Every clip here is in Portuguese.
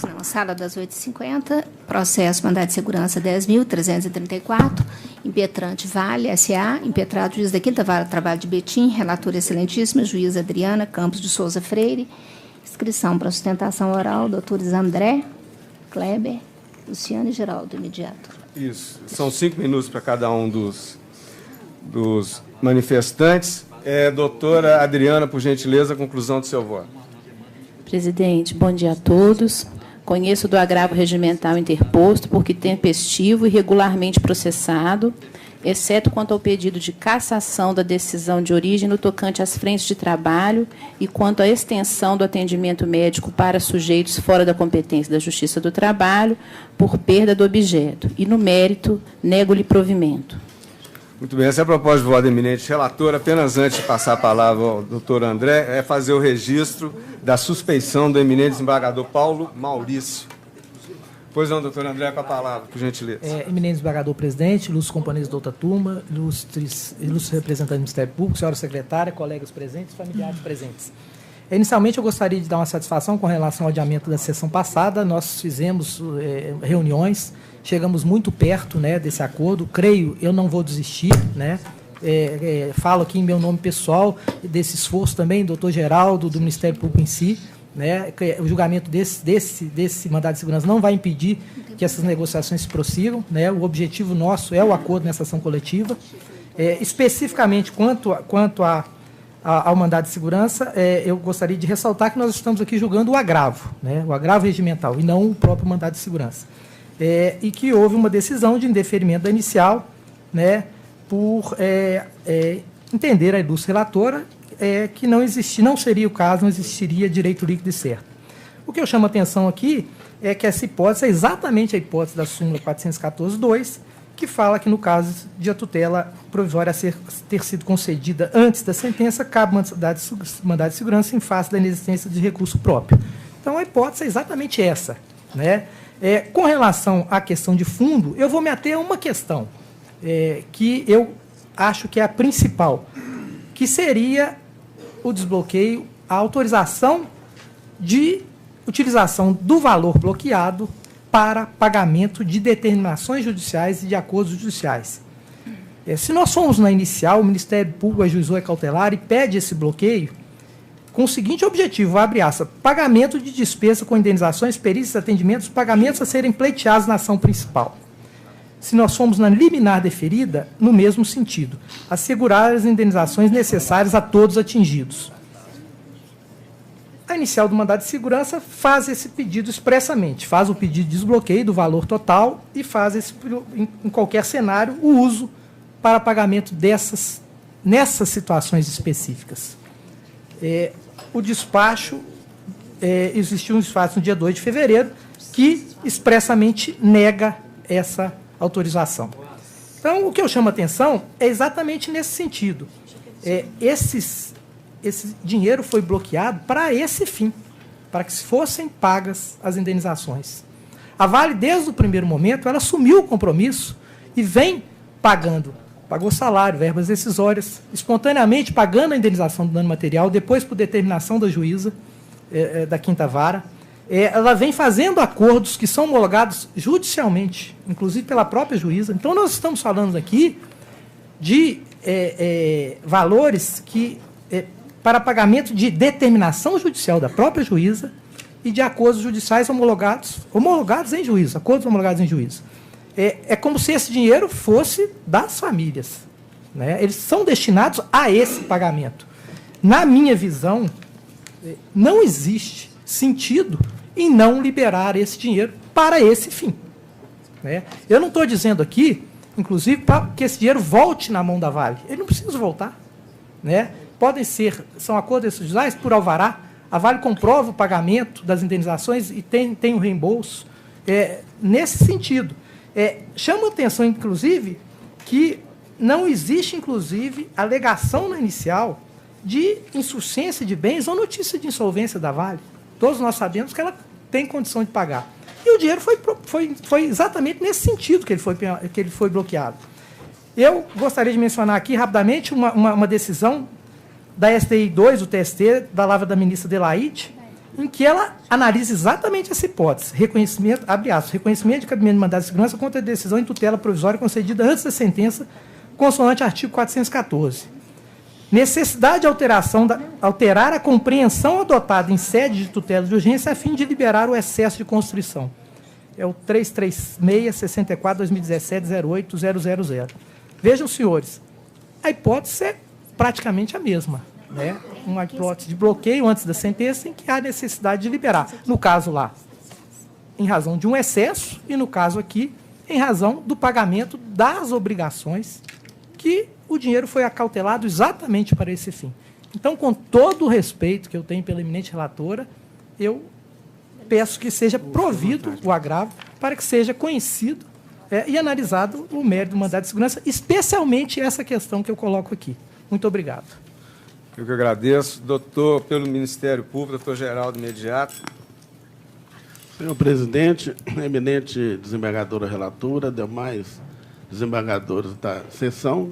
Não, sala das 8h50, processo mandado de segurança 10.334, impetrante Vale, S.A., impetrado juiz da 5ª Vara de Trabalho de Betim, relatora excelentíssima, juíza Adriana Campos de Souza Freire, inscrição para sustentação oral, doutores André, Kleber, Luciano e Geraldo, imediato. Isso, são 5 minutos para cada um dos manifestantes. Doutora Adriana, por gentileza, a conclusão do seu voto. Presidente, bom dia a todos. Conheço do agravo regimental interposto porque tempestivo e regularmente processado, exceto quanto ao pedido de cassação da decisão de origem no tocante às frentes de trabalho e quanto à extensão do atendimento médico para sujeitos fora da competência da Justiça do Trabalho por perda do objeto. E, no mérito, nego-lhe provimento. Muito bem, essa é a proposta de voto, eminente relator. Apenas antes de passar a palavra ao doutor André, fazer o registro da suspeição do eminente desembargador Paulo Maurício. Pois não, doutor André, com a palavra, por gentileza. Eminente desembargador presidente, ilustres companheiros da outra turma, ilustres representantes do Ministério Público, senhora secretária, colegas presentes, familiares presentes. Inicialmente, eu gostaria de dar uma satisfação com relação ao adiamento da sessão passada. Nós fizemos reuniões, chegamos muito perto, né, desse acordo. Creio, eu não vou desistir, né? Falo aqui em meu nome pessoal, desse esforço também, doutor Geraldo, do Ministério Público em si, né? O julgamento desse mandado de segurança não vai impedir que essas negociações se prossigam, né? O objetivo nosso é o acordo nessa ação coletiva. Especificamente quanto ao mandado de segurança, eu gostaria de ressaltar que nós estamos aqui julgando o agravo, né? O agravo regimental, e não o próprio mandado de segurança. E que houve uma decisão de indeferimento da inicial, né, por entender a ilustre relatora que não seria o caso, não existiria direito líquido e certo. O que eu chamo a atenção aqui é que essa hipótese é exatamente a hipótese da súmula 414.2, que fala que, no caso de a tutela provisória ter sido concedida antes da sentença, cabe mandado de segurança em face da inexistência de recurso próprio. Então, a hipótese é exatamente essa, né? Com relação à questão de fundo, eu vou me ater a uma questão que eu acho que é a principal, que seria o desbloqueio, a autorização de utilização do valor bloqueado para pagamento de determinações judiciais e de acordos judiciais. Se nós formos na inicial, o Ministério Público ajuizou a cautelar e pede esse bloqueio com o seguinte objetivo, abre aspas, pagamento de despesa com indenizações, perícias, atendimentos, pagamentos a serem pleiteados na ação principal. Se nós formos na liminar deferida, no mesmo sentido, assegurar as indenizações necessárias a todos atingidos. A inicial do mandado de segurança faz esse pedido expressamente, faz o pedido de desbloqueio do valor total e faz, em qualquer cenário, o uso para pagamento nessas situações específicas. O despacho, existiu um despacho no dia 2 de fevereiro que expressamente nega essa autorização. Então, o que eu chamo a atenção é exatamente nesse sentido. Esse dinheiro foi bloqueado para esse fim, para que fossem pagas as indenizações. A Vale, desde o primeiro momento, ela assumiu o compromisso e vem pagando. Pagou salário, verbas decisórias, espontaneamente pagando a indenização do dano material, depois por determinação da juíza da 5ª Vara. Ela vem fazendo acordos que são homologados judicialmente, inclusive pela própria juíza. Então, nós estamos falando aqui de valores que para pagamento de determinação judicial da própria juíza e de acordos judiciais homologados em juízo, acordos homologados em juízo. É como se esse dinheiro fosse das famílias, né? Eles são destinados a esse pagamento. Na minha visão, não existe sentido em não liberar esse dinheiro para esse fim, né? Eu não estou dizendo aqui, inclusive, para que esse dinheiro volte na mão da Vale. Ele não precisa voltar, né? São acordos judiciais por alvará. A Vale comprova o pagamento das indenizações e tem o reembolso. Nesse sentido, chama a atenção, inclusive, que não existe, inclusive, alegação na inicial de insuficiência de bens ou notícia de insolvência da Vale. Todos nós sabemos que ela tem condição de pagar. E o dinheiro foi exatamente nesse sentido que ele foi bloqueado. Eu gostaria de mencionar aqui, rapidamente, uma decisão da STI 2, o TST, da lavra da ministra Adelaide, em que ela analisa exatamente essa hipótese, reconhecimento, abre aspas, reconhecimento de cabimento de mandado de segurança contra a decisão em tutela provisória concedida antes da sentença, consoante artigo 414. Necessidade de alterar a compreensão adotada em sede de tutela de urgência a fim de liberar o excesso de constrição. É o 336-64-2017-08000. Vejam, senhores, a hipótese é praticamente a mesma, né? Uma hipótese de bloqueio antes da sentença em que há necessidade de liberar. No caso lá, em razão de um excesso, e no caso aqui, em razão do pagamento das obrigações, que o dinheiro foi acautelado exatamente para esse fim. Então, com todo o respeito que eu tenho pela eminente relatora, eu peço que seja provido o agravo para que seja conhecido e analisado o mérito do mandado de segurança, especialmente essa questão que eu coloco aqui. Muito obrigado. Eu que agradeço. Doutor, pelo Ministério Público, doutor Geraldo Mediato. Senhor presidente, eminente desembargadora relatora, demais desembargadores da sessão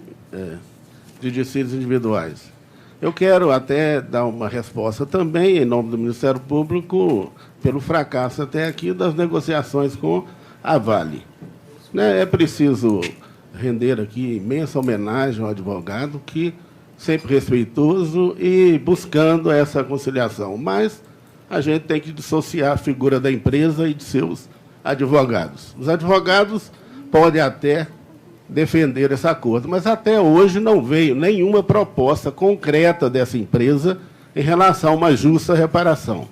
de dissídios individuais. Eu quero até dar uma resposta também, em nome do Ministério Público, pelo fracasso até aqui das negociações com a Vale. É preciso render aqui imensa homenagem ao advogado, que sempre respeitoso e buscando essa conciliação. Mas a gente tem que dissociar a figura da empresa e de seus advogados. Os advogados podem até defender esse acordo, mas até hoje não veio nenhuma proposta concreta dessa empresa em relação a uma justa reparação.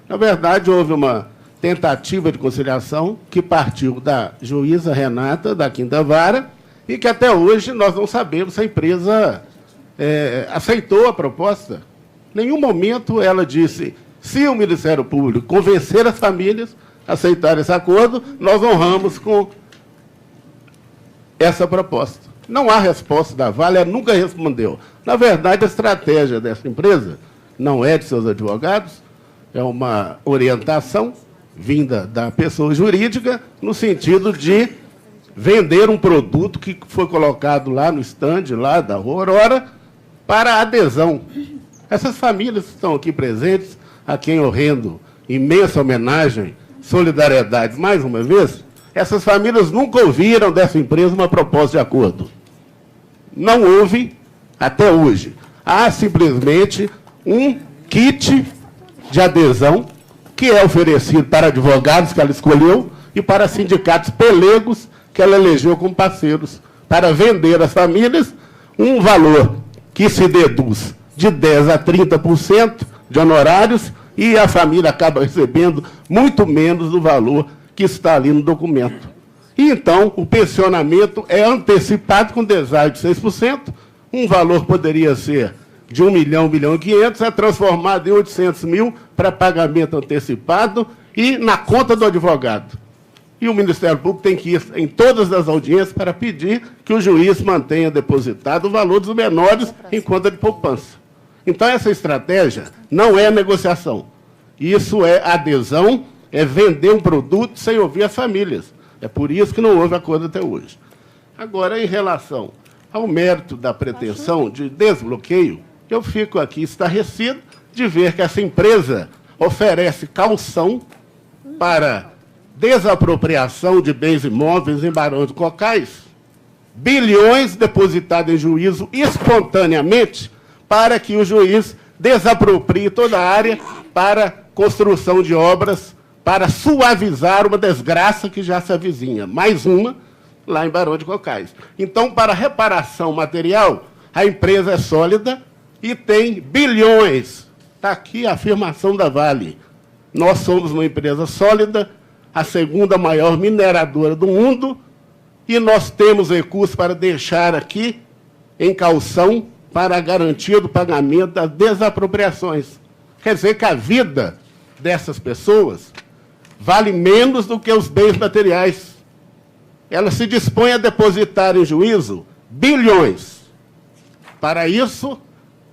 Na verdade, houve uma tentativa de conciliação que partiu da juíza Renata, da Quinta Vara, e que até hoje nós não sabemos se a empresa aceitou a proposta. Em nenhum momento ela disse: se o Ministério Público convencer as famílias a aceitar esse acordo, nós honramos com essa proposta. Não há resposta da Vale, ela nunca respondeu. Na verdade, a estratégia dessa empresa não é de seus advogados, é uma orientação vinda da pessoa jurídica, no sentido de vender um produto que foi colocado lá no estande, lá da Rua Aurora, para adesão. Essas famílias que estão aqui presentes, a quem eu rendo imensa homenagem, solidariedade, mais uma vez, essas famílias nunca ouviram dessa empresa uma proposta de acordo. Não houve até hoje. Há simplesmente um kit de adesão que é oferecido para advogados que ela escolheu e para sindicatos pelegos que ela elegeu como parceiros, para vender às famílias um valor que se deduz de 10% a 30% de honorários, e a família acaba recebendo muito menos do valor que está ali no documento. E, então, o pensionamento é antecipado com deságio de 6%, um valor poderia ser de 1 milhão, 1 milhão e 500, é transformado em 800 mil para pagamento antecipado e na conta do advogado. E o Ministério Público tem que ir em todas as audiências para pedir que o juiz mantenha depositado o valor dos menores em conta de poupança. Então, essa estratégia não é negociação. Isso é adesão, é vender um produto sem ouvir as famílias. É por isso que não houve acordo até hoje. Agora, em relação ao mérito da pretensão de desbloqueio, eu fico aqui estarrecido de ver que essa empresa oferece caução para desapropriação de bens imóveis em Barão de Cocais, bilhões depositados em juízo espontaneamente, para que o juiz desaproprie toda a área para construção de obras, para suavizar uma desgraça que já se avizinha. Mais uma, lá em Barão de Cocais. Então, para reparação material, a empresa é sólida e tem bilhões. Está aqui a afirmação da Vale. Nós somos uma empresa sólida, a segunda maior mineradora do mundo, e nós temos recursos para deixar aqui em caução para a garantia do pagamento das desapropriações. Quer dizer que a vida dessas pessoas vale menos do que os bens materiais. Ela se dispõe a depositar em juízo bilhões. Para isso,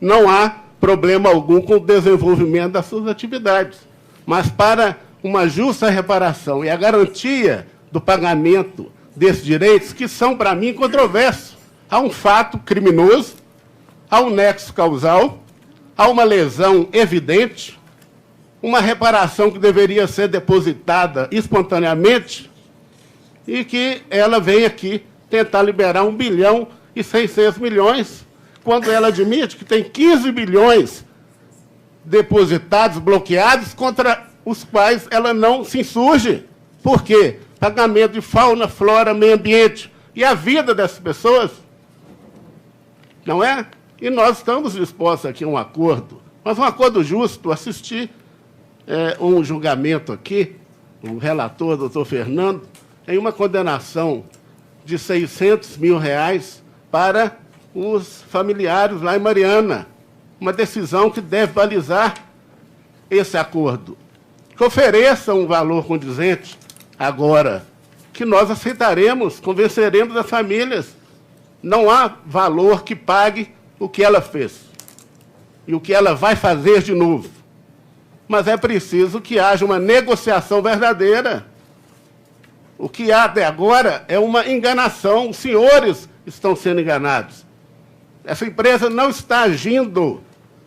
não há problema algum com o desenvolvimento das suas atividades. Mas para uma justa reparação e a garantia do pagamento desses direitos, que são, para mim, controversos. Há um fato criminoso, há um nexo causal, há uma lesão evidente, uma reparação que deveria ser depositada espontaneamente e que ela vem aqui tentar liberar 1.600.000.000, quando ela admite que tem 15 bilhões depositados, bloqueados, contra os quais ela não se insurge. Por quê? Pagamento de fauna, flora, meio ambiente e a vida dessas pessoas. Não é? E nós estamos dispostos aqui a um acordo, mas um acordo justo. Assisti um julgamento aqui, o relator, doutor Fernando, em uma condenação de R$600 mil para os familiares lá em Mariana. Uma decisão que deve balizar esse acordo. Que ofereça um valor condizente agora, que nós aceitaremos, convenceremos as famílias. Não há valor que pague o que ela fez e o que ela vai fazer de novo. Mas é preciso que haja uma negociação verdadeira. O que há até agora é uma enganação. Os senhores estão sendo enganados. Essa empresa não está agindo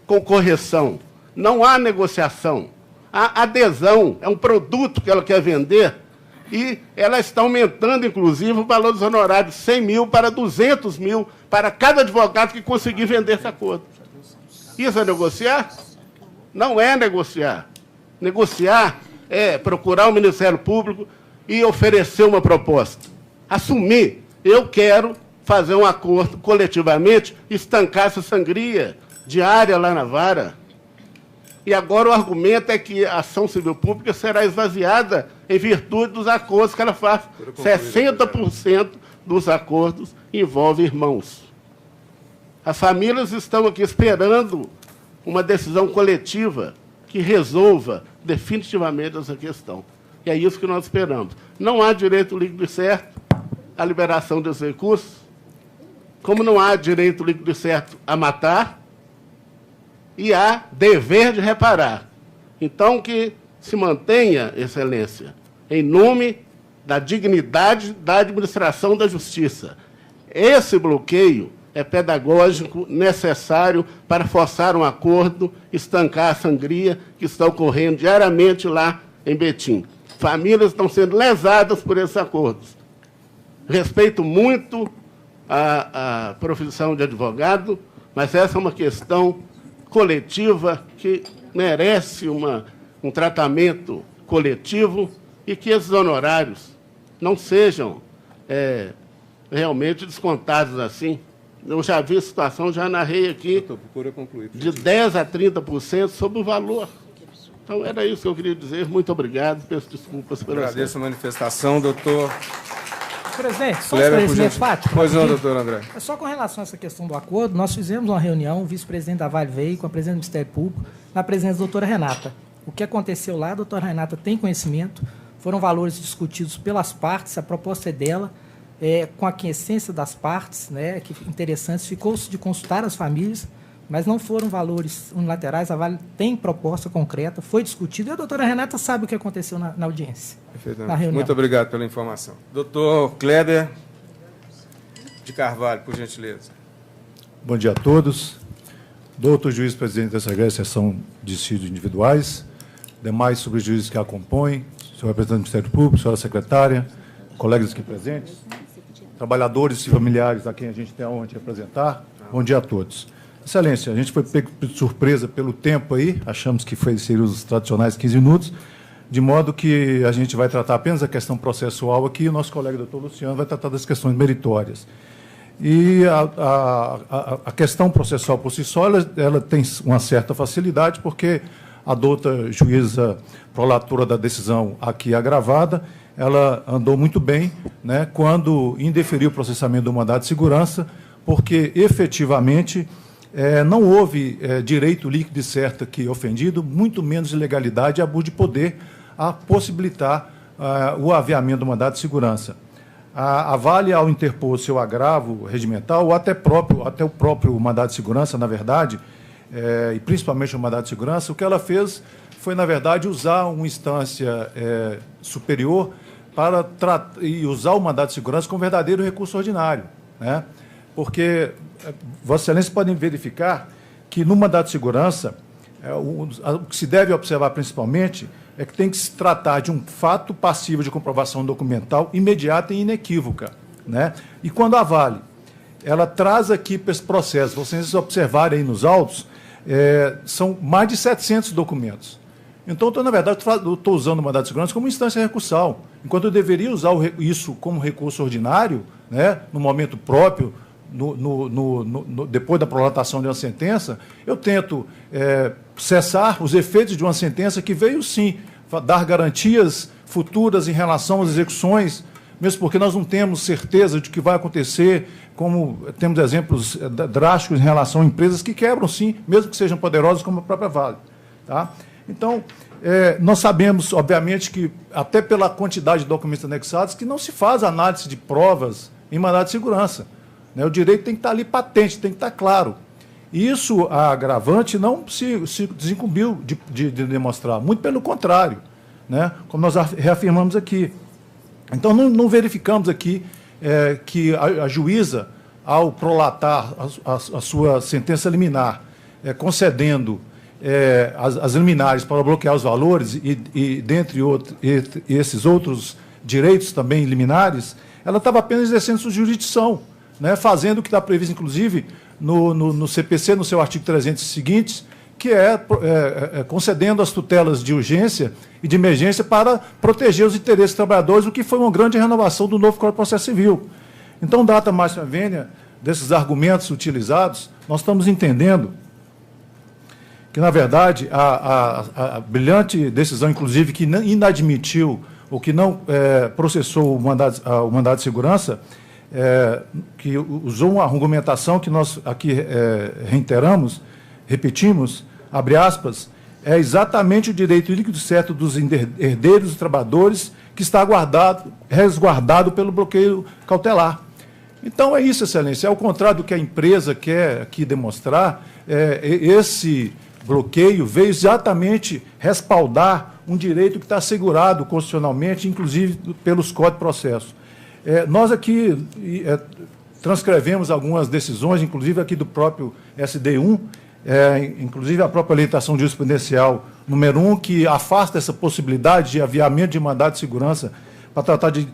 com correção. Não há negociação. Há adesão. É um produto que ela quer vender e ela está aumentando, inclusive, o valor dos honorários de 100 mil para 200 mil para cada advogado que conseguir vender esse acordo. Isso é negociar? Não é negociar. Negociar é procurar o Ministério Público e oferecer uma proposta. Assumir. Eu quero fazer um acordo coletivamente, estancar essa sangria diária lá na vara. E agora o argumento é que a ação civil pública será esvaziada em virtude dos acordos que ela faz. 60% dos acordos envolvem irmãos. As famílias estão aqui esperando uma decisão coletiva que resolva definitivamente essa questão. E é isso que nós esperamos. Não há direito líquido e certo à liberação desses recursos, como não há direito líquido e certo a matar, e há dever de reparar. Então, que se mantenha, Excelência, em nome da dignidade da administração da justiça. Esse bloqueio é pedagógico, necessário para forçar um acordo, estancar a sangria que está ocorrendo diariamente lá em Betim. Famílias estão sendo lesadas por esses acordos. Respeito muito a profissão de advogado, mas essa é uma questão coletiva que merece um tratamento coletivo e que esses honorários não sejam realmente descontados assim. Eu já vi a situação, já narrei aqui, de 10% a 30% sobre o valor. Então, era isso que eu queria dizer. Muito obrigado. Peço desculpas pela... Agradeço a manifestação, doutor. Presidente, só esclarecimento fático. Pois não, doutor André. É só com relação a essa questão do acordo, nós fizemos uma reunião, o vice-presidente da Vale veio com a presidente do Ministério Público, na presença da doutora Renata. O que aconteceu lá, a doutora Renata tem conhecimento, foram valores discutidos pelas partes, a proposta é dela, com a aquiescência das partes, né, que interessantes, ficou-se de consultar as famílias, mas não foram valores unilaterais, a Vale tem proposta concreta, foi discutido, e a doutora Renata sabe o que aconteceu na audiência, na reunião. Muito obrigado pela informação. Doutor Kleber de Carvalho, por gentileza. Bom dia a todos. Doutor juiz presidente da Secretaria de Seção de Dissídios Individuais, demais subjuízes que a compõem, senhor representante do Ministério Público, senhora secretária, colegas aqui presentes, trabalhadores e familiares a quem a gente tem a honra de representar, bom dia a todos. Excelência, a gente foi pego de surpresa pelo tempo aí, achamos que seriam os tradicionais 15 minutos, de modo que a gente vai tratar apenas a questão processual aqui e o nosso colega doutor Luciano vai tratar das questões meritórias. E a questão processual por si só, ela tem uma certa facilidade, porque a douta juíza prolatora da decisão aqui agravada, ela andou muito bem, né, quando indeferiu o processamento do mandado de segurança, porque, efetivamente, não houve direito líquido e certo aqui ofendido, muito menos ilegalidade e abuso de poder a possibilitar o aviamento do mandado de segurança. A Vale, ao interpor seu agravo regimental, ou até o próprio mandado de segurança, na verdade, e principalmente o mandado de segurança, o que ela fez foi, na verdade, usar uma instância superior para e usar o mandado de segurança como verdadeiro recurso ordinário, né? Porque Vossa Excelência podem verificar que no mandado de segurança O que se deve observar principalmente é que tem que se tratar de um fato passível de comprovação documental imediata e inequívoca, né? E quando a Vale, ela traz aqui para esse processo, vocês observarem aí nos autos, são mais de 700 documentos. Então, na verdade, estou usando o mandado de segurança como instância recursal, enquanto eu deveria usar isso como recurso ordinário, né, no momento próprio, depois da prolatação de uma sentença, eu tento cessar os efeitos de uma sentença que veio, sim, dar garantias futuras em relação às execuções, mesmo porque nós não temos certeza de que vai acontecer, como temos exemplos drásticos em relação a empresas que quebram, sim, mesmo que sejam poderosas como a própria Vale. Tá? Então, nós sabemos, obviamente, que até pela quantidade de documentos anexados, que não se faz análise de provas em mandado de segurança. Né? O direito tem que estar ali patente, tem que estar claro. E isso, a agravante, não se desincumbiu de demonstrar, muito pelo contrário, né? Como nós reafirmamos aqui. Então, não verificamos aqui que a juíza, ao prolatar a sua sentença liminar, concedendo as liminares para bloquear os valores e dentre esses outros direitos também liminares, ela estava apenas exercendo sua jurisdição, né, fazendo o que está previsto, inclusive, no CPC, no seu artigo 300 e seguintes, que concedendo as tutelas de urgência e de emergência para proteger os interesses dos trabalhadores, o que foi uma grande renovação do novo Código de Processo Civil. Então, data mais vênia desses argumentos utilizados, nós estamos entendendo que, na verdade, a brilhante decisão, inclusive, que inadmitiu ou que não processou o mandado de segurança, que usou uma argumentação que nós aqui reiteramos, repetimos, abre aspas, é exatamente o direito líquido certo dos herdeiros dos trabalhadores que está resguardado pelo bloqueio cautelar. Então, é isso, Excelência. Ao contrário do que a empresa quer aqui demonstrar, esse bloqueio veio exatamente respaldar um direito que está assegurado constitucionalmente, inclusive pelos códigos de processo. Nós aqui transcrevemos algumas decisões, inclusive aqui do próprio SD1, inclusive a própria orientação jurisprudencial número 1, que afasta essa possibilidade de aviamento de mandado de segurança para tratar de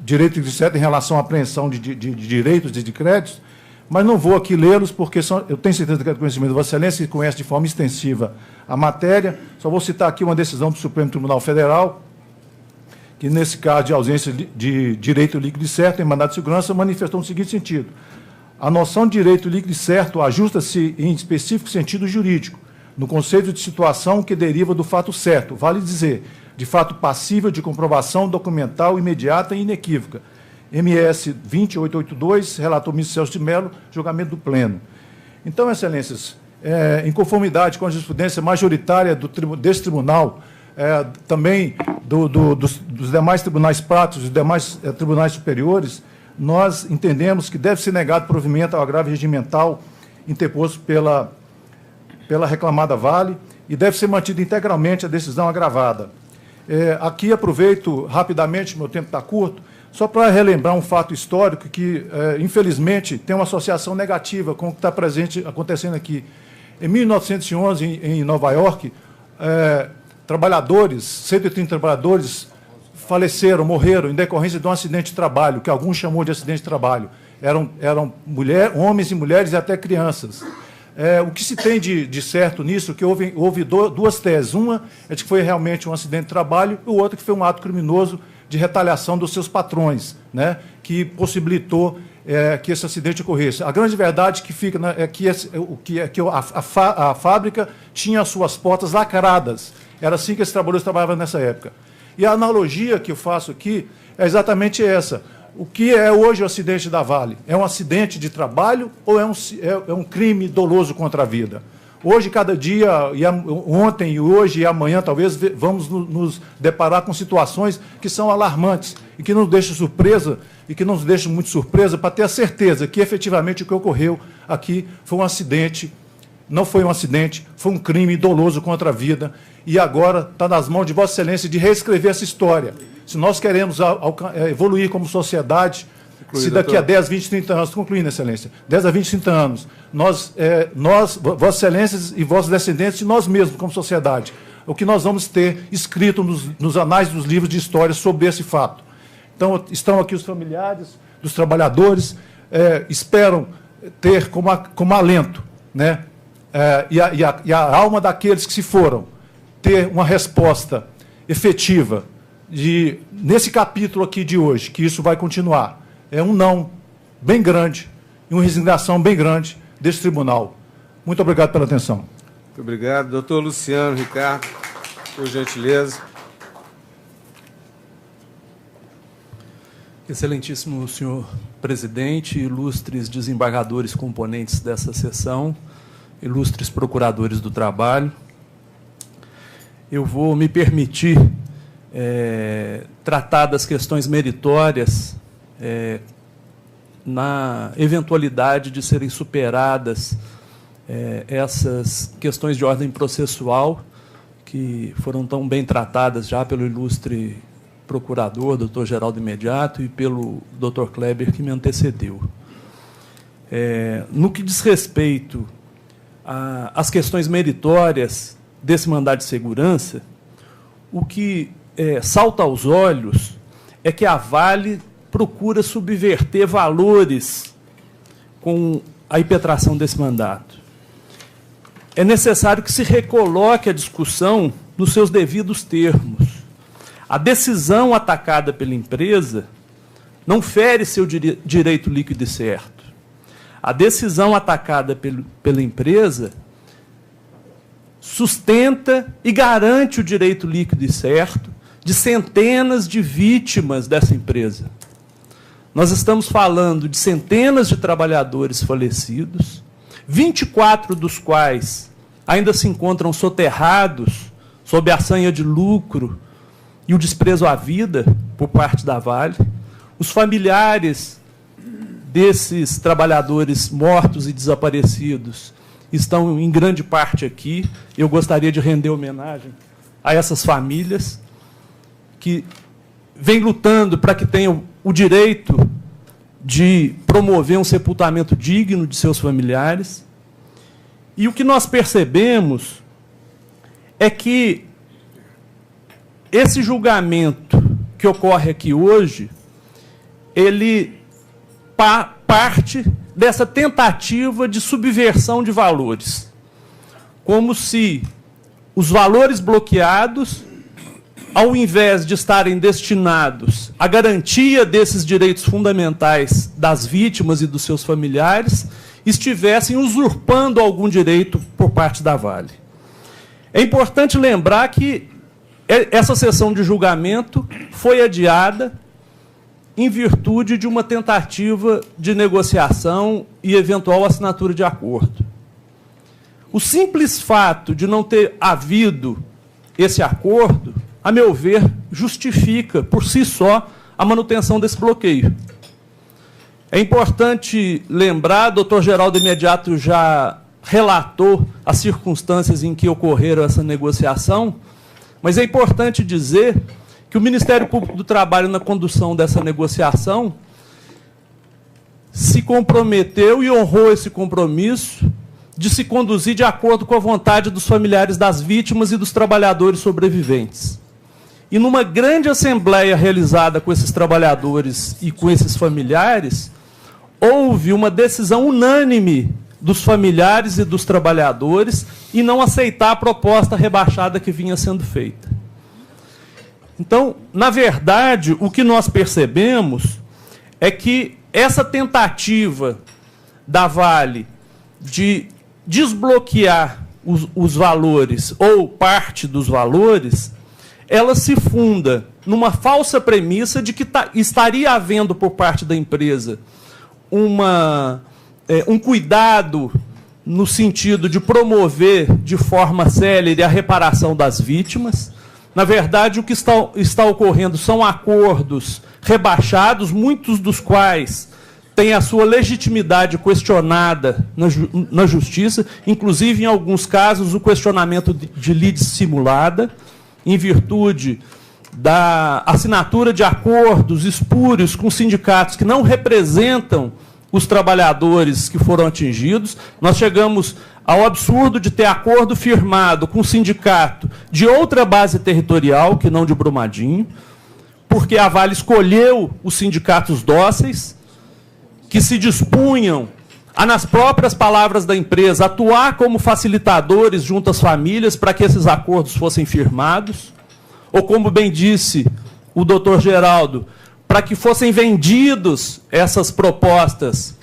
direito de certo em relação à apreensão de direitos e de créditos, mas não vou aqui lê-los, porque eu tenho certeza que é do conhecimento de Vossa Excelência, que conhece de forma extensiva a matéria. Só vou citar aqui uma decisão do Supremo Tribunal Federal, que, nesse caso de ausência de direito líquido e certo em mandado de segurança, manifestou no seguinte sentido: a noção de direito líquido e certo ajusta-se em específico sentido jurídico, no conceito de situação que deriva do fato certo, vale dizer, de fato passível de comprovação documental imediata e inequívoca. MS 20882, relator ministro Celso de Mello, julgamento do Pleno. Então, Excelências, em conformidade com a jurisprudência majoritária desse tribunal, também dos demais tribunais práticos e demais tribunais superiores, nós entendemos que deve ser negado provimento ao agravo regimental interposto pela reclamada Vale e deve ser mantida integralmente a decisão agravada. Aqui aproveito rapidamente, meu tempo está curto, só para relembrar um fato histórico que, infelizmente, tem uma associação negativa com o que está acontecendo aqui. Em 1911, em Nova York, trabalhadores, 130 trabalhadores, morreram em decorrência de um acidente de trabalho, que alguns chamam de acidente de trabalho. Eram homens e mulheres e até crianças. O que se tem de certo nisso, que houve duas teses. Uma é de que foi realmente um acidente de trabalho, e o outro que foi um ato criminoso de retaliação dos seus patrões, né, que possibilitou que esse acidente ocorresse. A grande verdade que fica é que a fábrica tinha as suas portas lacradas. Era assim que esses trabalhadores trabalhavam nessa época. E a analogia que eu faço aqui é exatamente essa. O que é hoje o acidente da Vale? É um acidente de trabalho ou é um crime doloso contra a vida? Hoje, cada dia, ontem e hoje e amanhã, talvez, vamos nos deparar com situações que são alarmantes e que nos deixam surpresa, e que nos deixam muito surpresa para ter a certeza que, efetivamente, o que ocorreu aqui foi um acidente, não foi um acidente, foi um crime doloso contra a vida, e agora está nas mãos de Vossa Excelência de reescrever essa história. Se nós queremos evoluir como sociedade, concluir, se daqui a 10, 20, 30 anos, concluindo, Excelência, 10 a 20, 30 anos, nós, Vossas Excelências e vossos descendentes, e nós mesmos, como sociedade, o que nós vamos ter escrito nos anais dos livros de história sobre esse fato. Então, estão aqui os familiares dos trabalhadores, esperam ter como alento, né, e a alma daqueles que se foram, ter uma resposta efetiva nesse capítulo aqui de hoje, que isso vai continuar. É um não bem grande e uma resignação bem grande desse tribunal. Muito obrigado pela atenção. Muito obrigado. Doutor Luciano Ricardo, por gentileza. Excelentíssimo senhor presidente, ilustres desembargadores componentes dessa sessão, ilustres procuradores do trabalho, eu vou me permitir tratar das questões meritórias na eventualidade de serem superadas essas questões de ordem processual que foram tão bem tratadas já pelo ilustre procurador, doutor Geraldo Imediato, e pelo doutor Kleber, que me antecedeu. No que diz respeito às questões meritórias desse mandado de segurança, o que salta aos olhos é que a Vale procura subverter valores com a impetração desse mandato. É necessário que se recoloque a discussão nos seus devidos termos. A decisão atacada pela empresa não fere seu direito líquido e certo. A decisão atacada pela empresa sustenta e garante o direito líquido e certo de centenas de vítimas dessa empresa. Nós estamos falando de centenas de trabalhadores falecidos, 24 dos quais ainda se encontram soterrados sob a sanha de lucro e o desprezo à vida por parte da Vale. Os familiares desses trabalhadores mortos e desaparecidos estão, em grande parte, aqui. Eu gostaria de render homenagem a essas famílias que vêm lutando para que tenham o direito de promover um sepultamento digno de seus familiares. E o que nós percebemos é que esse julgamento que ocorre aqui hoje, ele parte dessa tentativa de subversão de valores, como se os valores bloqueados, ao invés de estarem destinados à garantia desses direitos fundamentais das vítimas e dos seus familiares, estivessem usurpando algum direito por parte da Vale. É importante lembrar que essa sessão de julgamento foi adiada em virtude de uma tentativa de negociação e eventual assinatura de acordo. O simples fato de não ter havido esse acordo, a meu ver, justifica por si só a manutenção desse bloqueio. É importante lembrar, o doutor Geraldo Imediato já relatou as circunstâncias em que ocorreram essa negociação, mas é importante dizer que o Ministério Público do Trabalho, na condução dessa negociação, se comprometeu e honrou esse compromisso de se conduzir de acordo com a vontade dos familiares das vítimas e dos trabalhadores sobreviventes. E numa grande assembleia realizada com esses trabalhadores e com esses familiares, houve uma decisão unânime dos familiares e dos trabalhadores em não aceitar a proposta rebaixada que vinha sendo feita. Então, na verdade, o que nós percebemos é que essa tentativa da Vale de desbloquear os valores ou parte dos valores, ela se funda numa falsa premissa de que estaria havendo por parte da empresa um cuidado no sentido de promover de forma célere a reparação das vítimas. Na verdade, o que está ocorrendo são acordos rebaixados, muitos dos quais têm a sua legitimidade questionada na Justiça, inclusive, em alguns casos, o questionamento de lide simulada, em virtude da assinatura de acordos espúrios com sindicatos que não representam os trabalhadores que foram atingidos. Nós chegamos ao absurdo de ter acordo firmado com o sindicato de outra base territorial, que não de Brumadinho, porque a Vale escolheu os sindicatos dóceis, que se dispunham a, nas próprias palavras da empresa, atuar como facilitadores junto às famílias para que esses acordos fossem firmados, ou, como bem disse o doutor Geraldo, para que fossem vendidos essas propostas,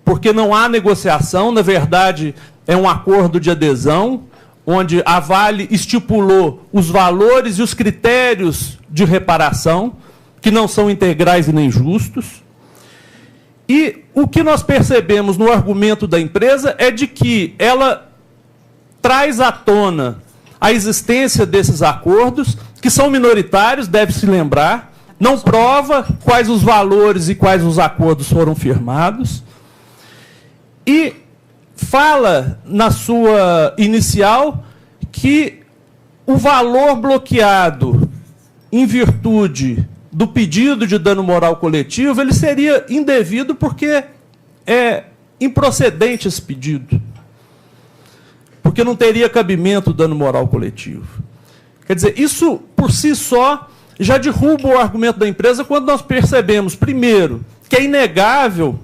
porque não há negociação, na verdade, é um acordo de adesão, onde a Vale estipulou os valores e os critérios de reparação, que não são integrais e nem justos. E o que nós percebemos no argumento da empresa é de que ela traz à tona a existência desses acordos, que são minoritários, deve-se lembrar, não prova quais os valores e quais os acordos foram firmados, e fala, na sua inicial, que o valor bloqueado em virtude do pedido de dano moral coletivo, ele seria indevido porque é improcedente esse pedido. Porque não teria cabimento o dano moral coletivo. Quer dizer, isso por si só já derruba o argumento da empresa quando nós percebemos, primeiro, que é inegável,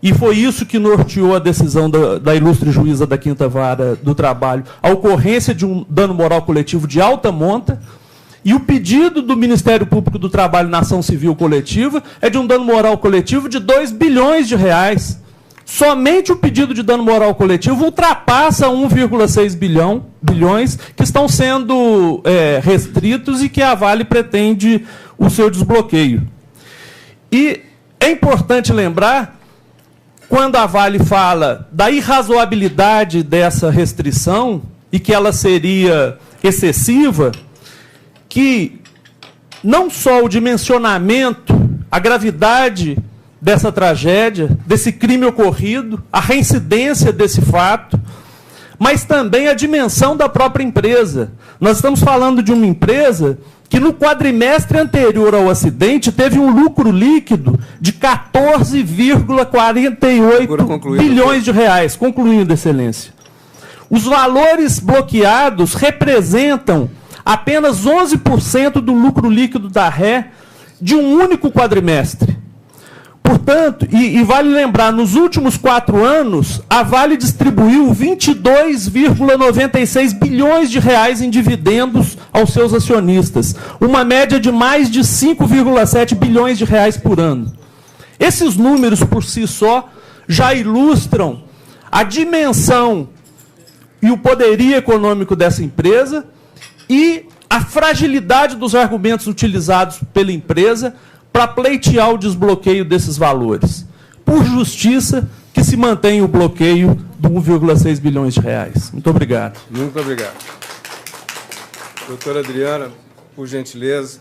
e foi isso que norteou a decisão da ilustre juíza da 5ª Vara do Trabalho, a ocorrência de um dano moral coletivo de alta monta, e o pedido do Ministério Público do Trabalho na ação civil coletiva é de um dano moral coletivo de 2 bilhões de reais. Somente o pedido de dano moral coletivo ultrapassa 1,6 bilhões que estão sendo restritos e que a Vale pretende o seu desbloqueio. E é importante lembrar, quando a Vale fala da irrazoabilidade dessa restrição e que ela seria excessiva, que não só o dimensionamento, a gravidade dessa tragédia, desse crime ocorrido, a reincidência desse fato, mas também a dimensão da própria empresa. Nós estamos falando de uma empresa que no quadrimestre anterior ao acidente teve um lucro líquido de 14,48 bilhões de reais. Concluindo, Excelência. Os valores bloqueados representam apenas 11% do lucro líquido da ré de um único quadrimestre. Portanto, e vale lembrar, nos últimos 4 anos, a Vale distribuiu 22,96 bilhões de reais em dividendos aos seus acionistas, uma média de mais de 5,7 bilhões de reais por ano. Esses números, por si só, já ilustram a dimensão e o poderio econômico dessa empresa e a fragilidade dos argumentos utilizados pela empresa para pleitear o desbloqueio desses valores. Por justiça, que se mantenha o bloqueio de 1,6 bilhões de reais. Muito obrigado. Muito obrigado. Doutora Adriana, por gentileza.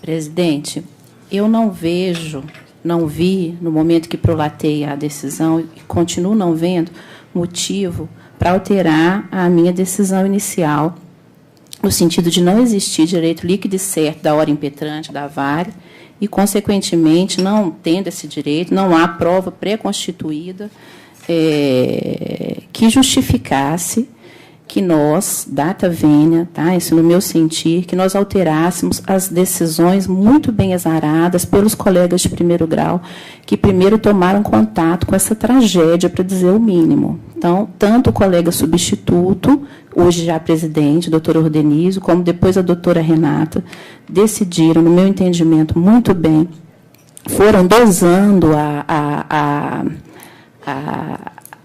Presidente, eu não vi, no momento que prolatei a decisão, e continuo não vendo motivo para alterar a minha decisão inicial, no sentido de não existir direito líquido e certo da hora impetrante da Vale, e, consequentemente, não tendo esse direito, não há prova pré-constituída que justificasse que nós, data vênia, tá, isso no meu sentir, que nós alterássemos as decisões muito bem exaradas pelos colegas de primeiro grau, que primeiro tomaram contato com essa tragédia, para dizer o mínimo. Então, tanto o colega substituto, hoje já presidente, doutor Ordenizio, como depois a doutora Renata, decidiram, no meu entendimento, muito bem, foram dosando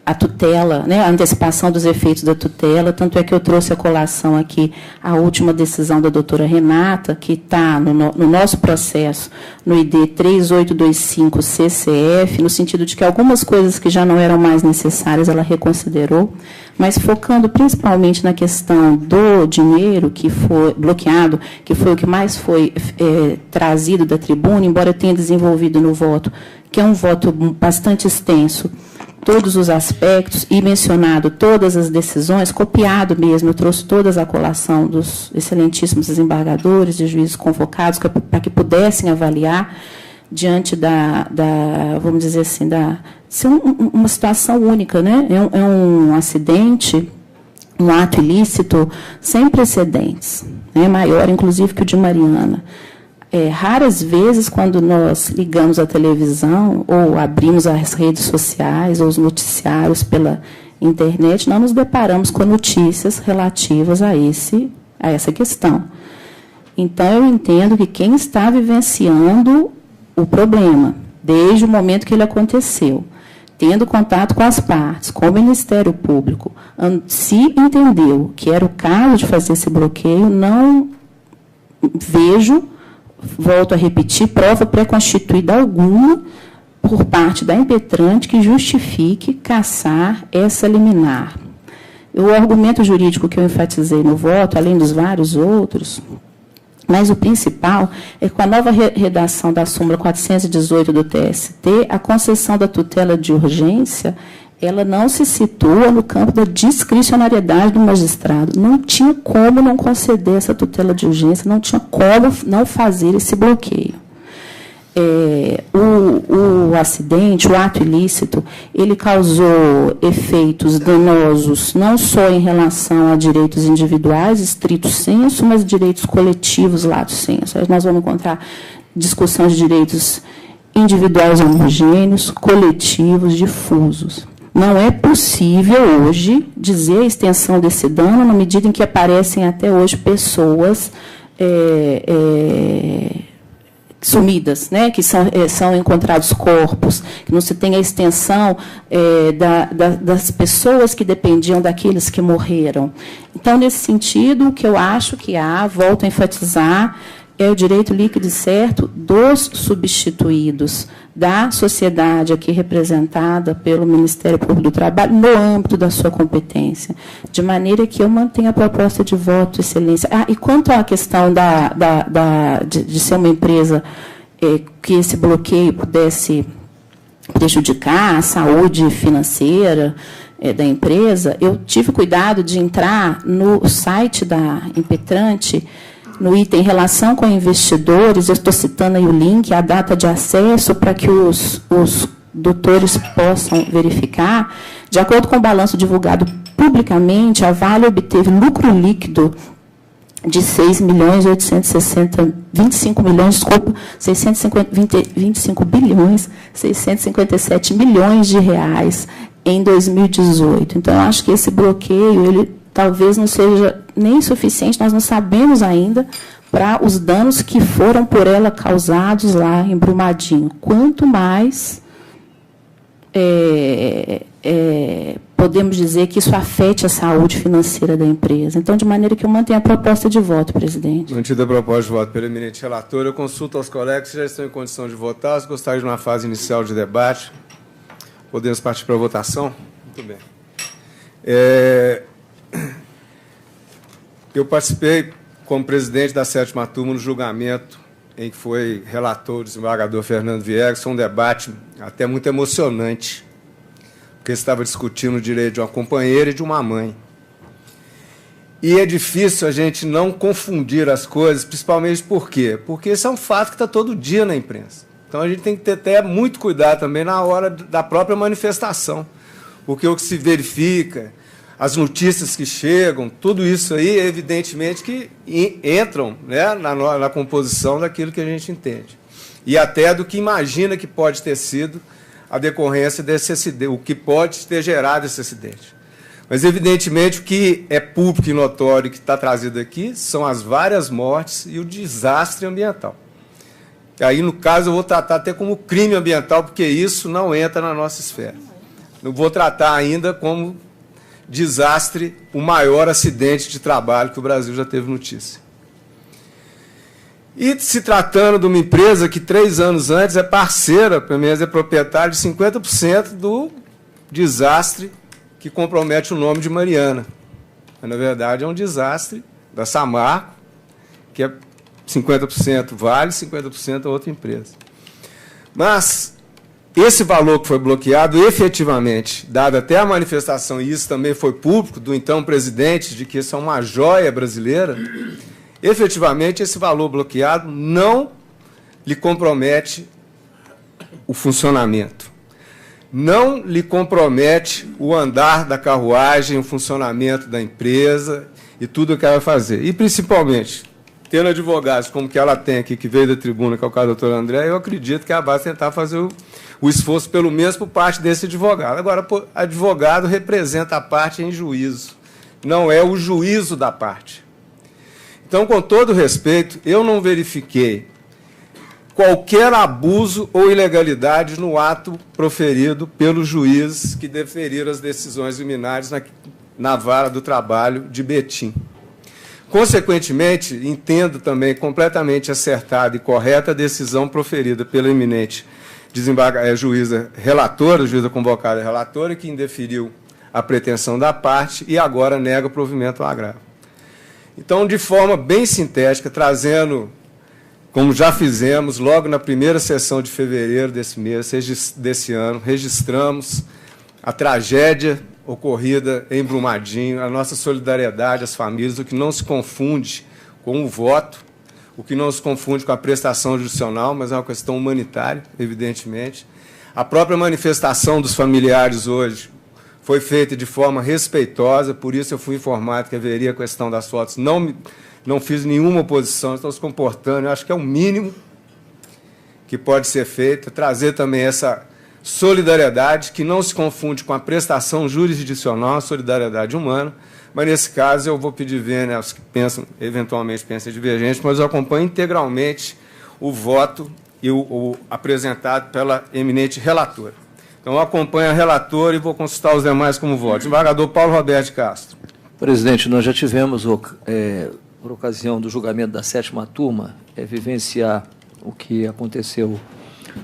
a tutela, né, a antecipação dos efeitos da tutela, tanto é que eu trouxe a colação aqui a última decisão da doutora Renata, que está no nosso processo, no ID 3825 CCF, no sentido de que algumas coisas que já não eram mais necessárias, ela reconsiderou, mas focando principalmente na questão do dinheiro que foi bloqueado, que foi o que mais foi trazido da tribuna, embora eu tenha desenvolvido no voto, que é um voto bastante extenso, todos os aspectos e mencionado todas as decisões, copiado mesmo, eu trouxe todas a colação dos excelentíssimos desembargadores e juízes convocados para que pudessem avaliar diante vamos dizer assim, ser uma situação única, né? É um acidente, um ato ilícito sem precedentes, né? Maior, inclusive, que o de Mariana. Raras vezes, quando nós ligamos a televisão ou abrimos as redes sociais ou os noticiários pela internet, nós nos deparamos com notícias relativas a essa questão. Então, eu entendo que quem está vivenciando o problema, desde o momento que ele aconteceu, tendo contato com as partes, com o Ministério Público, se entendeu que era o caso de fazer esse bloqueio, não vejo, volto a repetir, prova pré-constituída alguma por parte da impetrante que justifique cassar essa liminar. O argumento jurídico que eu enfatizei no voto, além dos vários outros, mas o principal é que com a nova redação da súmula 418 do TST, a concessão da tutela de urgência, ela não se situa no campo da discricionariedade do magistrado. Não tinha como não conceder essa tutela de urgência, não tinha como não fazer esse bloqueio. O acidente, o ato ilícito, ele causou efeitos danosos não só em relação a direitos individuais, estrito sensu, mas direitos coletivos, lato sensu. Nós vamos encontrar discussão de direitos individuais homogêneos, coletivos, difusos. Não é possível hoje dizer a extensão desse dano na medida em que aparecem até hoje pessoas sumidas, né, que são encontrados corpos, que não se tem a extensão das pessoas que dependiam daqueles que morreram. Então, nesse sentido, o que eu acho que volto a enfatizar, é o direito líquido e certo dos substituídos, da sociedade aqui representada pelo Ministério Público do Trabalho, no âmbito da sua competência, de maneira que eu mantenha a proposta de voto, excelência. E quanto à questão de ser uma empresa que esse bloqueio pudesse prejudicar a saúde financeira da empresa, eu tive cuidado de entrar no site da impetrante, no item relação com investidores, eu estou citando aí o link, a data de acesso, para que os doutores possam verificar. De acordo com o balanço divulgado publicamente, a Vale obteve lucro líquido de 25 bilhões 657 milhões de reais em 2018. Então, eu acho que esse bloqueio, ele talvez não seja nem suficiente, nós não sabemos ainda, para os danos que foram por ela causados lá em Brumadinho. Quanto mais podemos dizer que isso afete a saúde financeira da empresa. Então, de maneira que eu mantenho a proposta de voto, presidente. Mantida a proposta de voto pelo eminente relator, eu consulto aos colegas que já estão em condição de votar. Se gostarem de uma fase inicial de debate, podemos partir para a votação? Muito bem. Eu participei como presidente da 7ª turma no julgamento em que foi relator o desembargador Fernando Viegas. Foi um debate até muito emocionante, porque estava discutindo o direito de uma companheira e de uma mãe. E é difícil a gente não confundir as coisas, principalmente por quê? Porque esse é um fato que está todo dia na imprensa. Então, a gente tem que ter até muito cuidado também na hora da própria manifestação, porque o que se verifica, as notícias que chegam, tudo isso aí, evidentemente, que entram, né, na composição daquilo que a gente entende. E até do que imagina que pode ter sido a decorrência desse acidente, o que pode ter gerado esse acidente. Mas, evidentemente, o que é público e notório que está trazido aqui são as várias mortes e o desastre ambiental. Aí, no caso, eu vou tratar até como crime ambiental, porque isso não entra na nossa esfera. Não vou tratar ainda como desastre, o maior acidente de trabalho que o Brasil já teve notícia. E se tratando de uma empresa que 3 anos antes é parceira, pelo menos é proprietária de 50% do desastre que compromete o nome de Mariana. Mas, na verdade, é um desastre da Samarco, que é 50% Vale, 50% a outra empresa. Mas esse valor que foi bloqueado, efetivamente, dada até a manifestação, e isso também foi público, do então presidente, de que isso é uma joia brasileira, efetivamente, esse valor bloqueado não lhe compromete o funcionamento, não lhe compromete o andar da carruagem, o funcionamento da empresa e tudo o que ela vai fazer. E, principalmente, tendo advogados como que ela tem aqui, que veio da tribuna, que é o caso do doutor André, eu acredito que ela vai tentar fazer o esforço, pelo menos, por parte desse advogado. Agora, advogado representa a parte em juízo, não é o juízo da parte. Então, com todo respeito, eu não verifiquei qualquer abuso ou ilegalidade no ato proferido pelos juízes que deferiram as decisões liminares na vara do trabalho de Betim. Consequentemente, entendo também completamente acertada e correta a decisão proferida pela eminente juíza relatora, juíza convocada relatora, que indeferiu a pretensão da parte e agora nega o provimento ao agravo. Então, de forma bem sintética, trazendo, como já fizemos, logo na primeira sessão de fevereiro desse ano, registramos a tragédia ocorrida em Brumadinho, a nossa solidariedade às famílias, o que não se confunde com o voto, o que não se confunde com a prestação judicial, mas é uma questão humanitária, evidentemente. A própria manifestação dos familiares hoje foi feita de forma respeitosa, por isso eu fui informado que haveria a questão das fotos. Não fiz nenhuma oposição, estou se comportando, eu acho que é o mínimo que pode ser feito, trazer também essa solidariedade, que não se confunde com a prestação jurisdicional, a solidariedade humana, mas, nesse caso, eu vou pedir vênia aos que eventualmente pensam divergente, mas eu acompanho integralmente o voto e o apresentado pela eminente relatora. Então, eu acompanho a relatora e vou consultar os demais como voto. Desembargador Paulo Roberto de Castro. Presidente, nós já tivemos, por ocasião do julgamento da 7ª turma, vivenciar o que aconteceu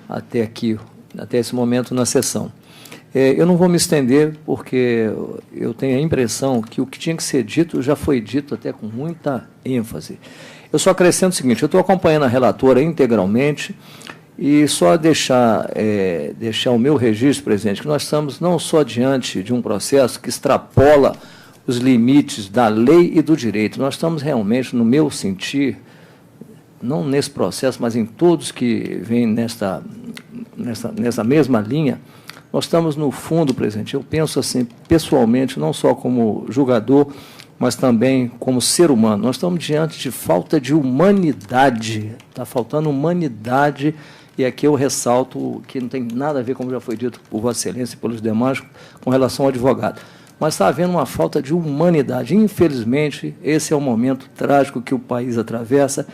até aqui, até esse momento na sessão. Eu não vou me estender, porque eu tenho a impressão que o que tinha que ser dito já foi dito até com muita ênfase. Eu só acrescento o seguinte, eu estou acompanhando a relatora integralmente e só deixar o meu registro, presidente, que nós estamos não só diante de um processo que extrapola os limites da lei e do direito, nós estamos realmente, no meu sentir, não nesse processo, mas em todos que vêm nessa mesma linha, nós estamos, no fundo, presidente, eu penso assim, pessoalmente, não só como julgador, mas também como ser humano. Nós estamos diante de falta de humanidade. Está faltando humanidade, e aqui eu ressalto que não tem nada a ver, como já foi dito por Vossa Excelência e pelos demais, com relação ao advogado. Mas está havendo uma falta de humanidade. Infelizmente, esse é o momento trágico que o país atravessa.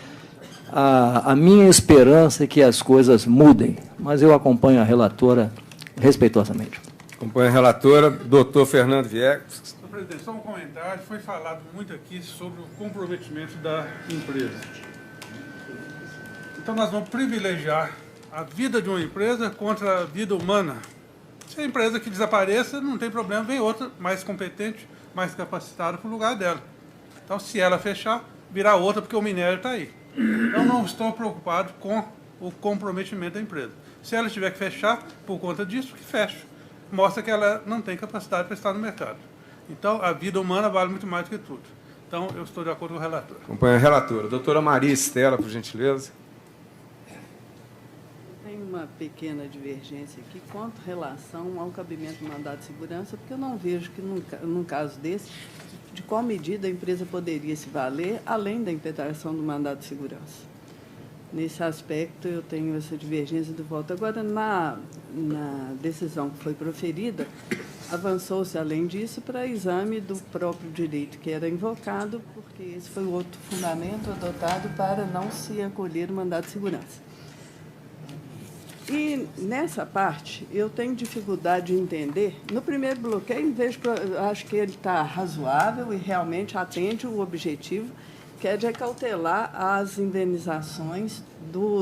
A minha esperança é que as coisas mudem, mas eu acompanho a relatora respeitosamente. Acompanho a relatora, doutor Fernando Viegas. Senhor presidente, só um comentário. Foi falado muito aqui sobre o comprometimento da empresa. Então, nós vamos privilegiar a vida de uma empresa contra a vida humana. Se a empresa que desapareça, não tem problema, vem outra mais competente, mais capacitada para o lugar dela. Então, se ela fechar, virá outra, porque o minério está aí. Então, não estou preocupado com o comprometimento da empresa. Se ela tiver que fechar, por conta disso, que fecha. Mostra que ela não tem capacidade para estar no mercado. Então, a vida humana vale muito mais do que tudo. Então, eu estou de acordo com o relator. Acompanho a relatora. Doutora Maria Estela, por gentileza. Tem uma pequena divergência aqui quanto relação ao cabimento do mandato de segurança, porque eu não vejo que, num caso desse, de qual medida a empresa poderia se valer, além da impetração do mandato de segurança. Nesse aspecto, eu tenho essa divergência do voto. Agora, na decisão que foi proferida, avançou-se, além disso, para exame do próprio direito que era invocado, porque esse foi o outro fundamento adotado para não se acolher o mandato de segurança. E, nessa parte, eu tenho dificuldade de entender. No primeiro bloqueio, acho que ele está razoável e realmente atende o objetivo, que é de acautelar as indenizações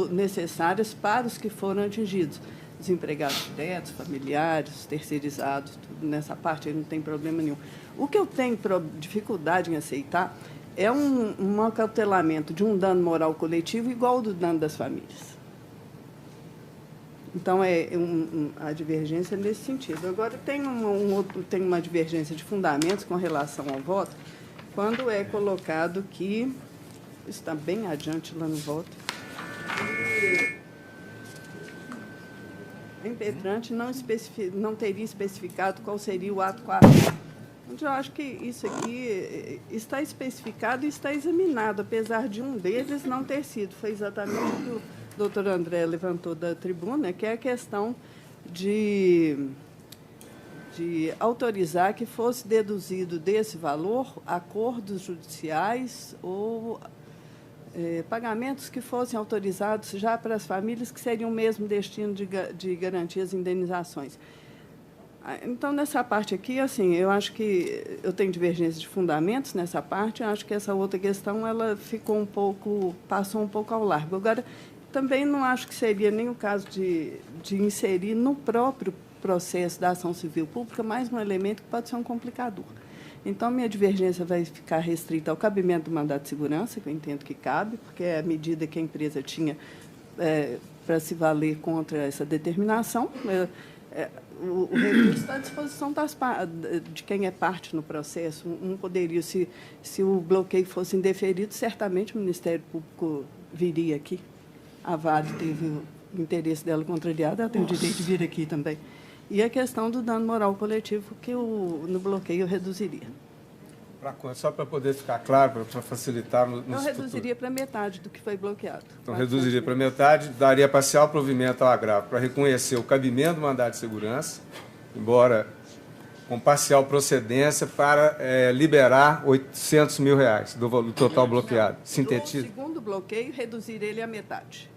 necessárias para os que foram atingidos. Os empregados diretos, familiares, terceirizados, tudo nessa parte, aí não tem problema nenhum. O que eu tenho dificuldade em aceitar é um acautelamento de um dano moral coletivo igual ao do dano das famílias. Então, a divergência nesse sentido. Agora, tem uma divergência de fundamentos com relação ao voto, quando é colocado que, está bem adiante lá no voto, a impetrante não teria especificado qual seria o ato 4. Eu acho que isso aqui está especificado e está examinado, apesar de um deles não ter sido. Foi exatamente o que o doutor André levantou da tribuna, que é a questão de autorizar que fosse deduzido desse valor acordos judiciais ou pagamentos que fossem autorizados já para as famílias que seriam o mesmo destino de garantias e indenizações. Então, nessa parte aqui, assim, eu acho que eu tenho divergência de fundamentos nessa parte, eu acho que essa outra questão ela passou um pouco ao largo. Agora, também não acho que seria nem o caso de inserir no próprio processo da ação civil pública mais um elemento que pode ser um complicador. Então, minha divergência vai ficar restrita ao cabimento do mandato de segurança, que eu entendo que cabe, porque é a medida que a empresa tinha para se valer contra essa determinação. O recurso está à disposição de quem é parte no processo. Poderia, se o bloqueio fosse indeferido, certamente o Ministério Público viria aqui. A Vale teve o interesse dela contrariado, ela tem o direito de vir aqui também. E a questão do dano moral coletivo, que no bloqueio reduziria. Só para poder ficar claro, para facilitar no Eu reduziria para metade do que foi bloqueado. Então, reduziria para metade, daria parcial provimento ao agravo para reconhecer o cabimento do mandado de segurança, embora com parcial procedência, para liberar R$800 mil do total bloqueado. Sintetiza. O segundo bloqueio, reduzir ele à metade.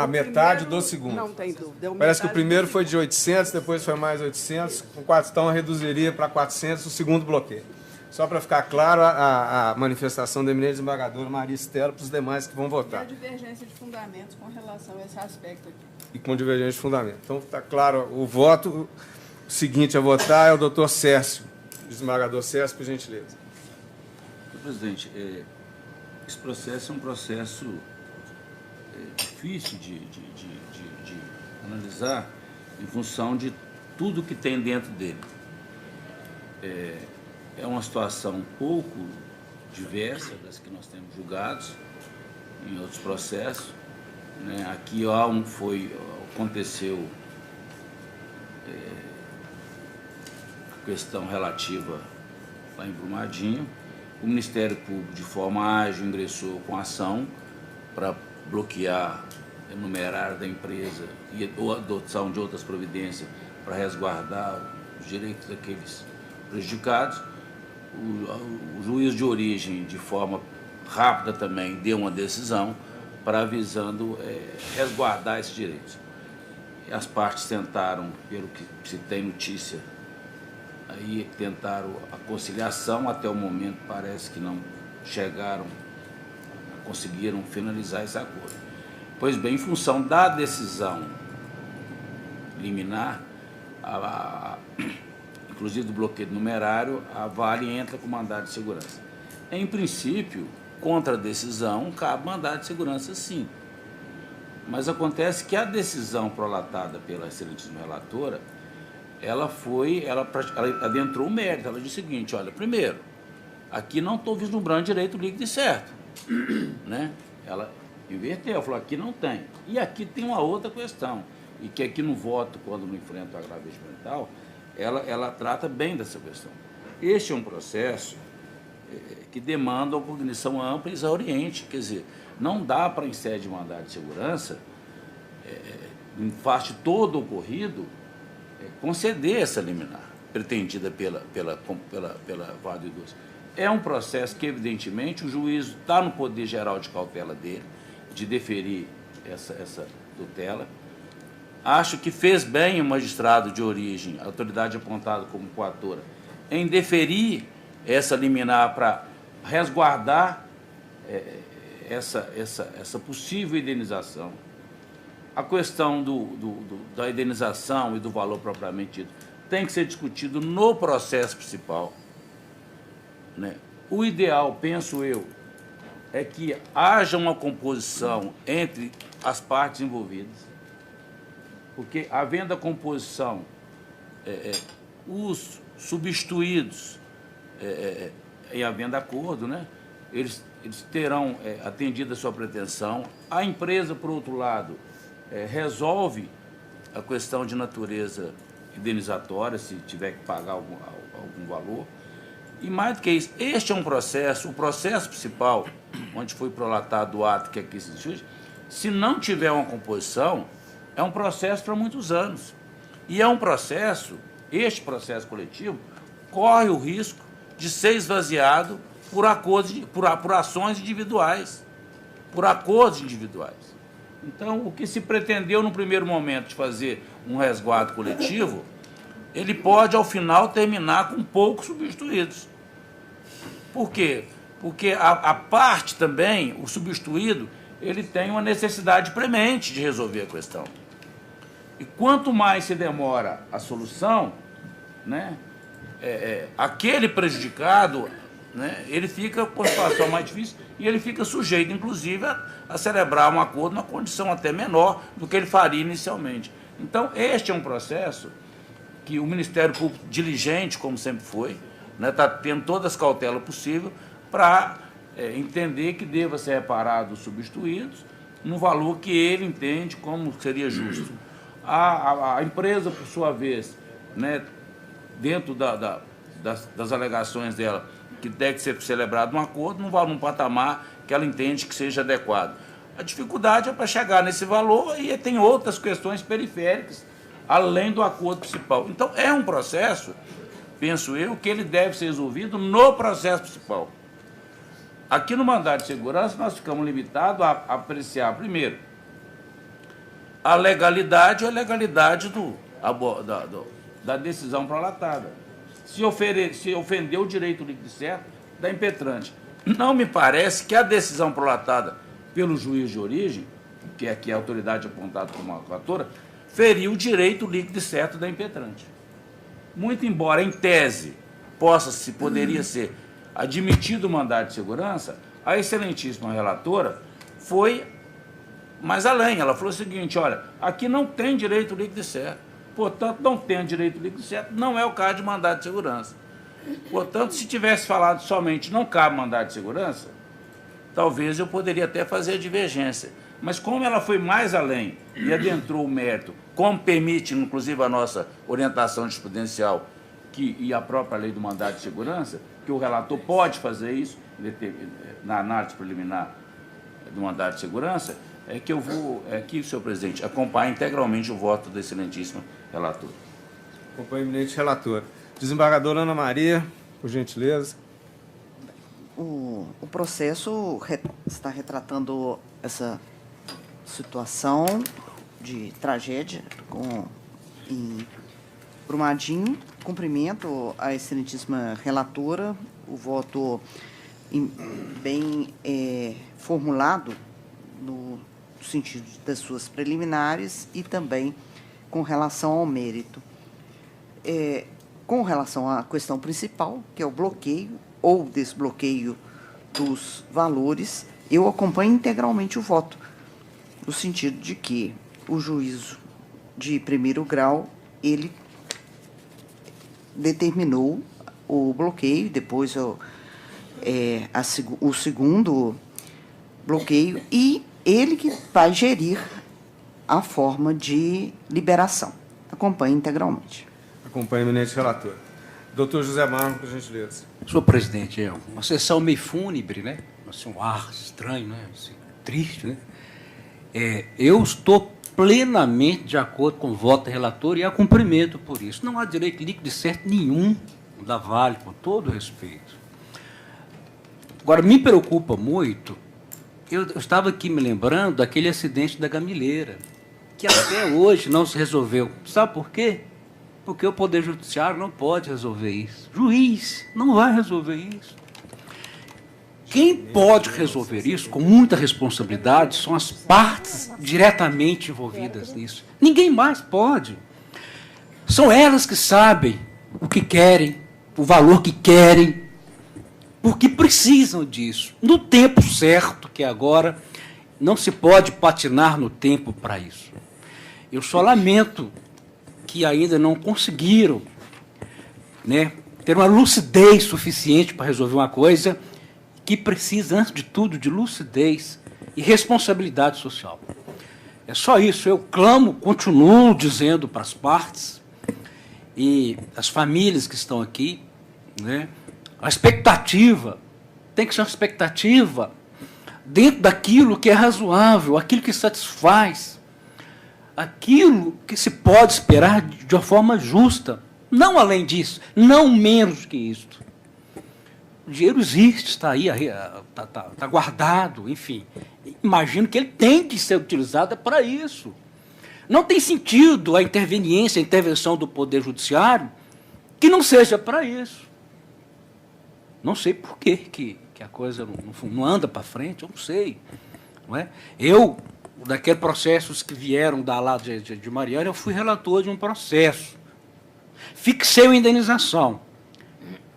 Metade do segundo. Não tem dúvida. Parece que o primeiro foi de 800, depois foi mais 800, então reduziria para 400 o segundo bloqueio. Só para ficar claro, a manifestação da eminente desembargadora Maria Estela para os demais que vão votar. E a divergência de fundamentos com relação a esse aspecto aqui. E com divergência de fundamentos. Então, está claro o voto. O seguinte a votar é o doutor Cércio, desembargador Cércio, por gentileza. Senhor presidente, esse processo é um processo difícil de analisar em função de tudo que tem dentro dele. É uma situação um pouco diversa das que nós temos julgados em outros processos, né? Aqui aconteceu a questão relativa lá em Brumadinho. O Ministério Público, de forma ágil, ingressou com ação para bloquear o numerário da empresa ou a adoção de outras providências para resguardar os direitos daqueles prejudicados. O juiz de origem, de forma rápida também, deu uma decisão para visando resguardar esses direitos. E as partes tentaram, pelo que se tem notícia, aí tentaram a conciliação, até o momento parece que não conseguiram finalizar esse acordo. Pois bem, em função da decisão liminar, inclusive do bloqueio numerário, a Vale entra com mandado de segurança. Em princípio, contra a decisão, cabe mandado de segurança, sim. Mas acontece que a decisão prolatada pela excelentíssima relatora, ela adentrou o mérito. Ela disse o seguinte: olha, primeiro, aqui não estou vislumbrando direito líquido e certo, né? Ela inverteu, falou, aqui não tem. E aqui tem uma outra questão, e que aqui no voto, quando não enfrenta o agravo regimental, ela trata bem dessa questão. Este é um processo que demanda uma cognição ampla e exauriente, quer dizer, não dá para, em sede de mandado de segurança, em face de todo o ocorrido, conceder essa liminar pretendida pela Vale do Idoso. É um processo que, evidentemente, o juízo está no poder geral de cautela dele, de deferir essa tutela. Acho que fez bem o magistrado de origem, a autoridade apontada como coatora, em deferir essa liminar para resguardar essa possível indenização. A questão da indenização e do valor propriamente dito tem que ser discutido no processo principal, né? O ideal, penso eu, é que haja uma composição entre as partes envolvidas, porque havendo a composição, os substituídos, e havendo acordo, né, eles terão atendido a sua pretensão. A empresa, por outro lado, resolve a questão de natureza indenizatória, se tiver que pagar algum valor. E mais do que isso, este é um processo, o processo principal, onde foi prolatado o ato que aqui se discute, se não tiver uma composição, é um processo para muitos anos. E é um processo, este processo coletivo, corre o risco de ser esvaziado por ações individuais, por acordos individuais. Então, o que se pretendeu no primeiro momento de fazer um resguardo coletivo, ele pode, ao final, terminar com poucos substituídos. Por quê? Porque a parte também, o substituído, ele tem uma necessidade premente de resolver a questão. E quanto mais se demora a solução, né, aquele prejudicado, né, ele fica com a situação mais difícil e ele fica sujeito, inclusive, a celebrar um acordo numa condição até menor do que ele faria inicialmente. Então, este é um processo que o Ministério Público, diligente, como sempre foi, está tendo todas as cautelas possíveis para entender que deva ser reparado os substituídos no valor que ele entende como seria justo. A empresa, por sua vez, né, dentro das alegações dela, que deve ser celebrado um acordo, num patamar que ela entende que seja adequado. A dificuldade é para chegar nesse valor e tem outras questões periféricas, além do acordo principal. Então, é um processo, penso eu, que ele deve ser resolvido no processo principal. Aqui no mandado de segurança, nós ficamos limitados a apreciar, primeiro, a legalidade ou a legalidade da decisão prolatada. Se ofendeu o direito líquido certo da impetrante. Não me parece que a decisão prolatada pelo juiz de origem, que aqui é a autoridade apontada como autora, feriu o direito líquido certo da impetrante. Muito embora, em tese, poderia ser admitido o mandado de segurança, a excelentíssima relatora foi mais além. Ela falou o seguinte: olha, aqui não tem direito líquido certo. Portanto, não tem direito líquido certo, não é o caso de mandado de segurança. Portanto, se tivesse falado somente não cabe mandado de segurança, talvez eu poderia até fazer a divergência. Mas como ela foi mais além e adentrou o mérito, como permite, inclusive, a nossa orientação jurisprudencial e a própria lei do mandado de segurança, que o relator pode fazer isso na análise preliminar do mandado de segurança, é que eu vou, aqui, senhor presidente, acompanhar integralmente o voto da excelentíssima relatora. Acompanho a eminente relatora. Desembargadora Ana Maria, por gentileza. O processo está retratando essa situação de tragédia em Brumadinho. Cumprimento a excelentíssima relatora, o voto bem formulado no sentido das suas preliminares e também com relação ao mérito. Com relação à questão principal, que é o bloqueio ou desbloqueio dos valores, eu acompanho integralmente o voto, no sentido de que o juízo de primeiro grau, ele determinou o bloqueio, depois o segundo bloqueio, e ele que vai gerir a forma de liberação. Acompanho integralmente. Acompanho o eminente relator. Doutor José Marmo, por gentileza. Senhor presidente, é uma sessão meio fúnebre, né? Assim, um ar estranho, né? Assim, triste, né? Eu estou plenamente de acordo com o voto da relatora e a cumprimento por isso. Não há direito líquido certo nenhum da Vale, com todo respeito. Agora, me preocupa muito, eu estava aqui me lembrando daquele acidente da Gamileira, que até hoje não se resolveu. Sabe por quê? Porque o Poder Judiciário não pode resolver isso. Juiz não vai resolver isso. Quem pode resolver isso com muita responsabilidade são as partes diretamente envolvidas nisso. Ninguém mais pode. São elas que sabem o que querem, o valor que querem, porque precisam disso. No tempo certo, que agora não se pode patinar no tempo para isso. Eu só lamento que ainda não conseguiram, né, ter uma lucidez suficiente para resolver uma coisa que precisa, antes de tudo, de lucidez e responsabilidade social. É só isso. Eu clamo, continuo dizendo para as partes e as famílias que estão aqui, né, a expectativa tem que ser uma expectativa dentro daquilo que é razoável, aquilo que satisfaz, aquilo que se pode esperar de uma forma justa. Não além disso, não menos que isso. O dinheiro existe, está aí, está guardado, enfim. Imagino que ele tem que ser utilizado para isso. Não tem sentido a interveniência, a intervenção do Poder Judiciário que não seja para isso. Não sei por que a coisa não anda para frente, eu não sei. Não é? Eu, daqueles processos que vieram da lá de Mariana, eu fui relator de um processo. Fixei a indenização.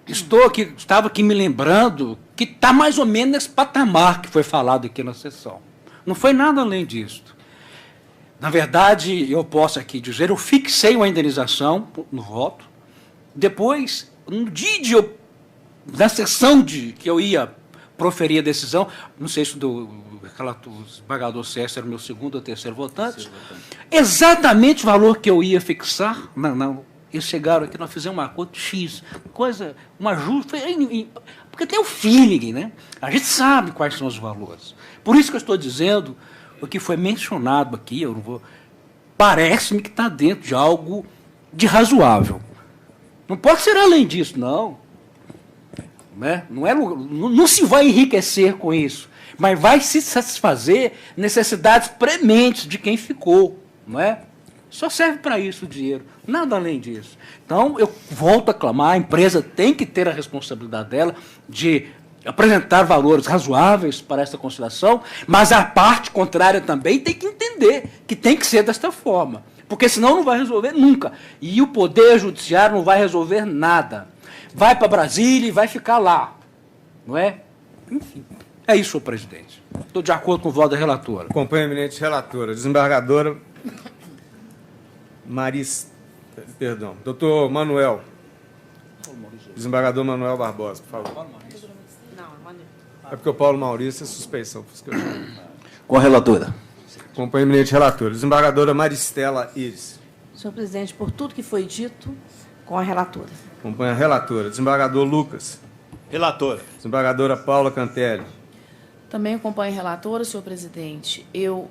Estava aqui me lembrando que está mais ou menos nesse patamar que foi falado aqui na sessão. Não foi nada além disso. Na verdade, eu posso aqui dizer, eu fixei uma indenização no voto. Depois, no dia na sessão que eu ia proferir a decisão, não sei se o desembargador César era o meu segundo ou terceiro votante, exatamente o valor que eu ia fixar, eles chegaram aqui, nós fizemos um acordo X, um ajuste, porque tem o feeling, né? A gente sabe quais são os valores. Por isso que eu estou dizendo o que foi mencionado aqui, eu não vou. Parece-me que está dentro de algo de razoável. Não pode ser além disso, não. Né? Não se vai enriquecer com isso, mas vai se satisfazer necessidades prementes de quem ficou, não é? Só serve para isso o dinheiro, nada além disso. Então, eu volto a clamar, a empresa tem que ter a responsabilidade dela de apresentar valores razoáveis para essa conciliação, mas a parte contrária também tem que entender que tem que ser desta forma, porque senão não vai resolver nunca. E o Poder Judiciário não vai resolver nada. Vai para Brasília e vai ficar lá, não é? Enfim, é isso, senhor presidente. Estou de acordo com o voto da relatora. Acompanho a eminente relatora. Desembargadora doutor Manuel. Desembargador Manuel Barbosa, por favor. É porque o Paulo Maurício é suspeição. Com a relatora. Acompanho a eminente relatora. Desembargadora Maristela Iris. Senhor presidente, por tudo que foi dito, com a relatora. Acompanha a relatora. Desembargador Lucas. Relatora. Desembargadora Paula Cantelli. Também acompanho a relatora, senhor presidente.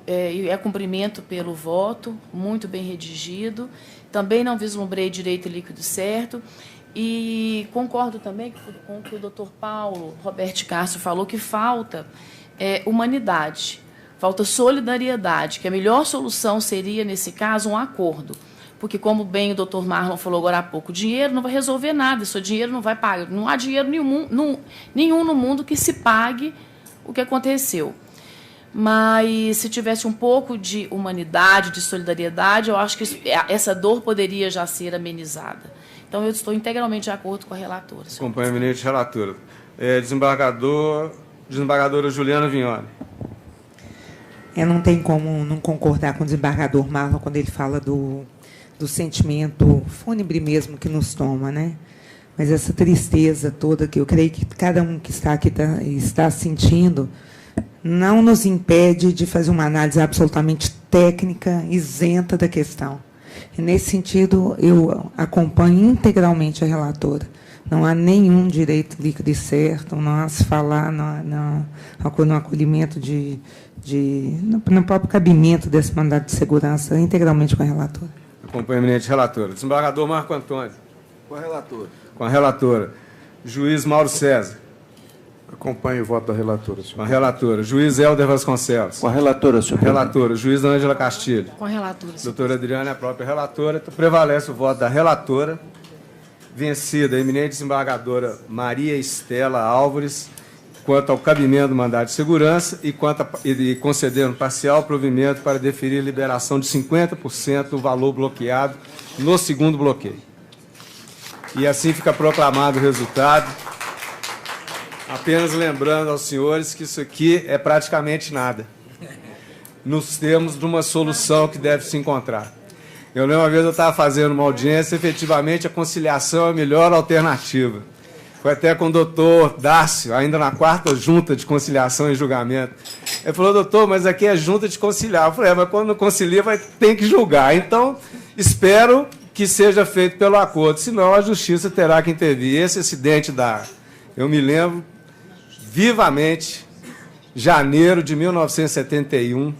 É cumprimento pelo voto, muito bem redigido. Também não vislumbrei direito líquido certo. E concordo também com o que o doutor Paulo Roberto Castro falou, que falta humanidade, falta solidariedade, que a melhor solução seria, nesse caso, um acordo. Porque, como bem o doutor Marlon falou agora há pouco, o dinheiro não vai resolver nada, seu dinheiro não vai pagar. Não há dinheiro nenhum no mundo que se pague o que aconteceu. Mas, se tivesse um pouco de humanidade, de solidariedade, eu acho que essa dor poderia já ser amenizada. Então, eu estou integralmente de acordo com a relatora. Acompanho a eminente relatora. Desembargadora Juliana Vignoli. Não tem como não concordar com o desembargador Marlon quando ele fala do sentimento fúnebre mesmo que nos toma, né? Mas essa tristeza toda que eu creio que cada um que está aqui está sentindo não nos impede de fazer uma análise absolutamente técnica, isenta da questão. E, nesse sentido, eu acompanho integralmente a relatora. Não há nenhum direito líquido e certo, não há se falar no acolhimento no próprio cabimento desse mandato de segurança, integralmente com a relatora. Acompanho a eminente relatora. Desembargador Marco Antônio. Com a relatora. Com a relatora. Juiz Mauro César. Acompanho o voto da relatora, senhor. Com a relatora. Juiz Hélder Vasconcelos. Com a relatora, senhor. Relatora. Juiz Ângela Castilho. Com a relatora, senhor. Doutora Adriana é a própria relatora. Então, prevalece o voto da relatora. Vencida a eminente desembargadora Maria Estela Álvares, quanto ao cabimento do mandado de segurança e concedendo parcial provimento para deferir liberação de 50% do valor bloqueado no segundo bloqueio. E assim fica proclamado o resultado. Apenas lembrando aos senhores que isso aqui é praticamente nada. nos termos de uma solução que deve se encontrar. Eu lembro uma vez eu estava fazendo uma audiência, efetivamente a conciliação é a melhor alternativa. Foi até com o doutor Dácio, ainda na 4ª junta de conciliação e julgamento. Ele falou, doutor, mas aqui é junta de conciliar. Eu falei, mas quando não concilia tem que julgar. Então, espero que seja feito pelo acordo, senão a justiça terá que intervir. Esse acidente eu me lembro vivamente, janeiro de 1971,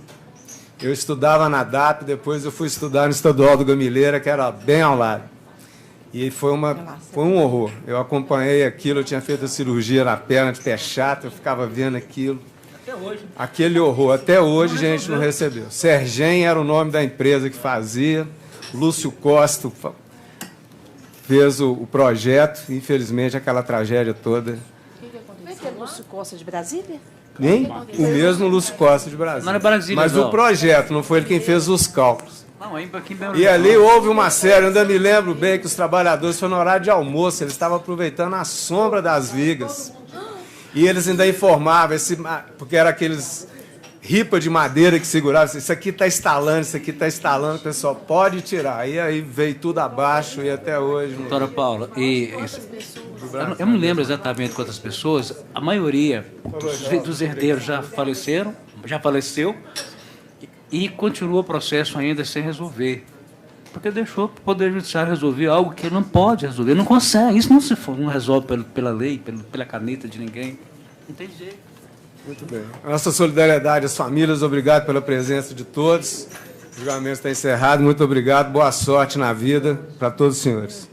eu estudava na DAP, depois eu fui estudar no Estadual do Gamileira, que era bem ao lado. E foi um horror. Eu acompanhei aquilo, eu tinha feito a cirurgia na perna de pé chato, eu ficava vendo aquilo. Até hoje. Aquele horror. Até hoje a gente não recebeu. Sergem era o nome da empresa que fazia, Lúcio Costa fez o projeto, infelizmente aquela tragédia toda. Como é que é Lúcio Costa de Brasília? Nem o mesmo Lúcio Costa de Brasília. Não era Brasília, mas não. O projeto, não foi ele quem fez os cálculos. Não, aqui em Belo E ali houve uma série, eu ainda me lembro bem que os trabalhadores foram no horário de almoço, eles estavam aproveitando a sombra das vigas. E eles ainda informavam, porque era aqueles ripa de madeira que seguravam, isso aqui está instalando, o pessoal pode tirar. E aí veio tudo abaixo e até hoje... Doutora Paula, eu não lembro exatamente quantas pessoas, a maioria dos herdeiros já faleceu, e continua o processo ainda sem resolver. Porque deixou para o Poder Judiciário resolver algo que ele não pode resolver, não consegue. Isso não resolve pela lei, pela caneta de ninguém. Não tem jeito. Muito bem. Nossa solidariedade às famílias, obrigado pela presença de todos. O julgamento está encerrado, muito obrigado, boa sorte na vida para todos os senhores.